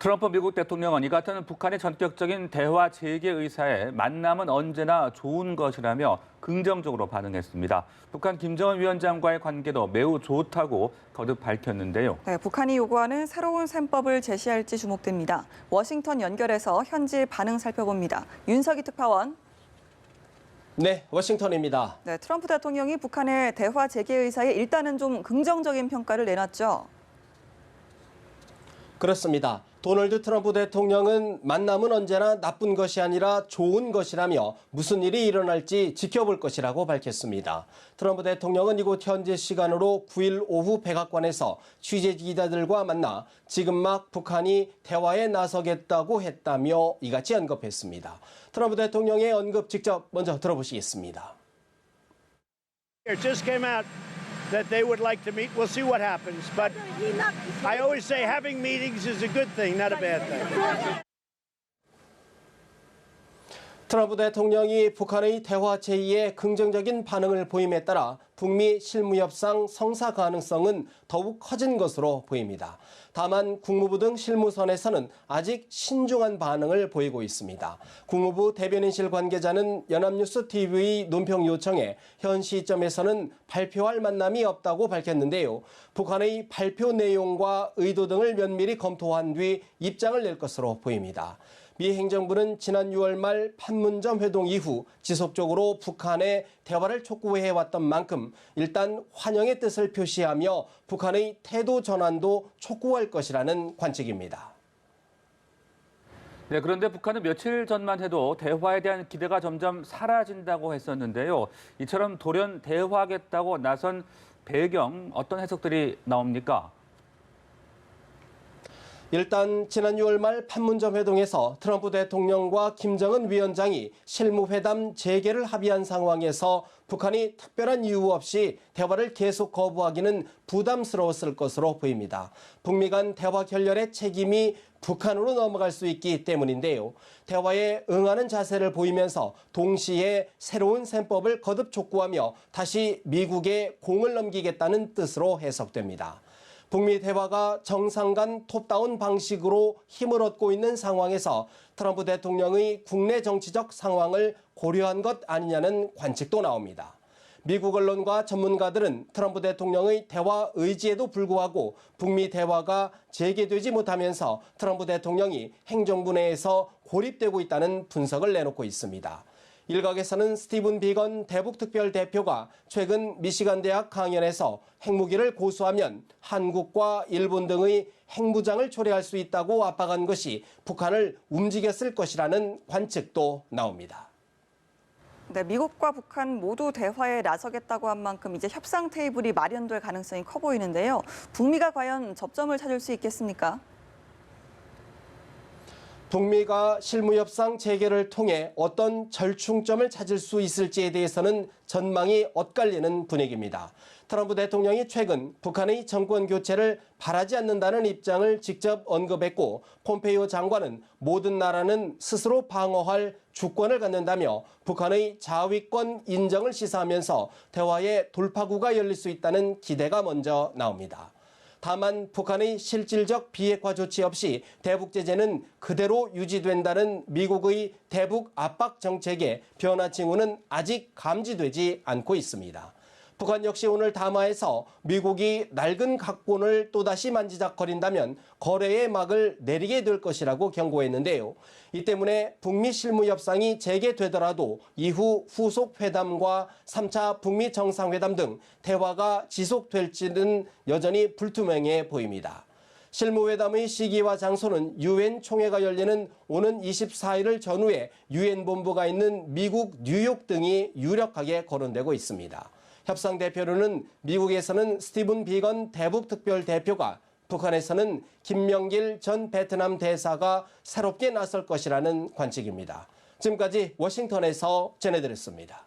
트럼프 미국 대통령은 이 같은 북한의 전격적인 대화 재개 의사에 만남은 언제나 좋은 것이라며 긍정적으로 반응했습니다. 북한 김정은 위원장과의 관계도 매우 좋다고 거듭 밝혔는데요. 네, 북한이 요구하는 새로운 셈법을 제시할지 주목됩니다. 워싱턴 연결해서 현지 반응 살펴봅니다. 윤석희 특파원. 네, 워싱턴입니다. 네, 트럼프 대통령이 북한의 대화 재개 의사에 일단은 좀 긍정적인 평가를 내놨죠. 그렇습니다. 도널드 트럼프 대통령은 만남은 언제나 나쁜 것이 아니라 좋은 것이라며 무슨 일이 일어날지 지켜볼 것이라고 밝혔습니다. 트럼프 대통령은 이곳 현지 시간으로 9일 오후 백악관에서 취재 기자들과 만나 지금 막 북한이 대화에 나서겠다고 했다며 이같이 언급했습니다. 트럼프 대통령의 언급 직접 먼저 들어보시겠습니다. It just came out that they would like to meet. We'll see what happens. But I always say having meetings is a good thing, not a bad thing. 트럼프 대통령이 북한의 대화 제의에 긍정적인 반응을 보임에 따라 북미 실무협상 성사 가능성은 더욱 커진 것으로 보입니다. 다만 국무부 등 실무선에서는 아직 신중한 반응을 보이고 있습니다. 국무부 대변인실 관계자는 연합뉴스 TV 논평 요청에 현 시점에서는 발표할 만남이 없다고 밝혔는데요. 북한의 발표 내용과 의도 등을 면밀히 검토한 뒤 입장을 낼 것으로 보입니다. 미 행정부는 지난 6월 말 판문점 회동 이후 지속적으로 북한의 대화를 촉구해왔던 만큼 일단 환영의 뜻을 표시하며 북한의 태도 전환도 촉구할 것이라는 관측입니다. 네, 그런데 북한은 며칠 전만 해도 대화에 대한 기대가 점점 사라진다고 했었는데요. 이처럼 돌연 대화하겠다고 나선 배경 어떤 해석들이 나옵니까? 일단 지난 6월 말 판문점 회동에서 트럼프 대통령과 김정은 위원장이 실무회담 재개를 합의한 상황에서 북한이 특별한 이유 없이 대화를 계속 거부하기는 부담스러웠을 것으로 보입니다. 북미 간 대화 결렬의 책임이 북한으로 넘어갈 수 있기 때문인데요. 대화에 응하는 자세를 보이면서 동시에 새로운 셈법을 거듭 촉구하며 다시 미국에 공을 넘기겠다는 뜻으로 해석됩니다. 북미 대화가 정상 간 톱다운 방식으로 힘을 얻고 있는 상황에서 트럼프 대통령의 국내 정치적 상황을 고려한 것 아니냐는 관측도 나옵니다. 미국 언론과 전문가들은 트럼프 대통령의 대화 의지에도 불구하고 북미 대화가 재개되지 못하면서 트럼프 대통령이 행정부 내에서 고립되고 있다는 분석을 내놓고 있습니다. 일각에서는 스티븐 비건 대북특별대표가 최근 미시간 대학 강연에서 핵무기를 고수하면 한국과 일본 등의 핵무장을 초래할 수 있다고 압박한 것이 북한을 움직였을 것이라는 관측도 나옵니다. 네, 미국과 북한 모두 대화에 나서겠다고 한 만큼 이제 협상 테이블이 마련될 가능성이 커 보이는데요. 북미가 과연 접점을 찾을 수 있겠습니까? 북미가 실무협상 재개를 통해 어떤 절충점을 찾을 수 있을지에 대해서는 전망이 엇갈리는 분위기입니다. 트럼프 대통령이 최근 북한의 정권 교체를 바라지 않는다는 입장을 직접 언급했고 폼페이오 장관은 모든 나라는 스스로 방어할 주권을 갖는다며 북한의 자위권 인정을 시사하면서 대화의 돌파구가 열릴 수 있다는 기대가 먼저 나옵니다. 다만 북한의 실질적 비핵화 조치 없이 대북 제재는 그대로 유지된다는 미국의 대북 압박 정책의 변화 징후는 아직 감지되지 않고 있습니다. 북한 역시 오늘 담화에서 미국이 낡은 각본을 또다시 만지작거린다면 거래의 막을 내리게 될 것이라고 경고했는데요. 이 때문에 북미 실무협상이 재개되더라도 이후 후속 회담과 3차 북미 정상회담 등 대화가 지속될지는 여전히 불투명해 보입니다. 실무회담의 시기와 장소는 유엔 총회가 열리는 오는 24일을 전후해 유엔 본부가 있는 미국 뉴욕 등이 유력하게 거론되고 있습니다. 협상 대표로는 미국에서는 스티븐 비건 대북특별대표가 북한에서는 김명길 전 베트남 대사가 새롭게 나설 것이라는 관측입니다. 지금까지 워싱턴에서 전해드렸습니다.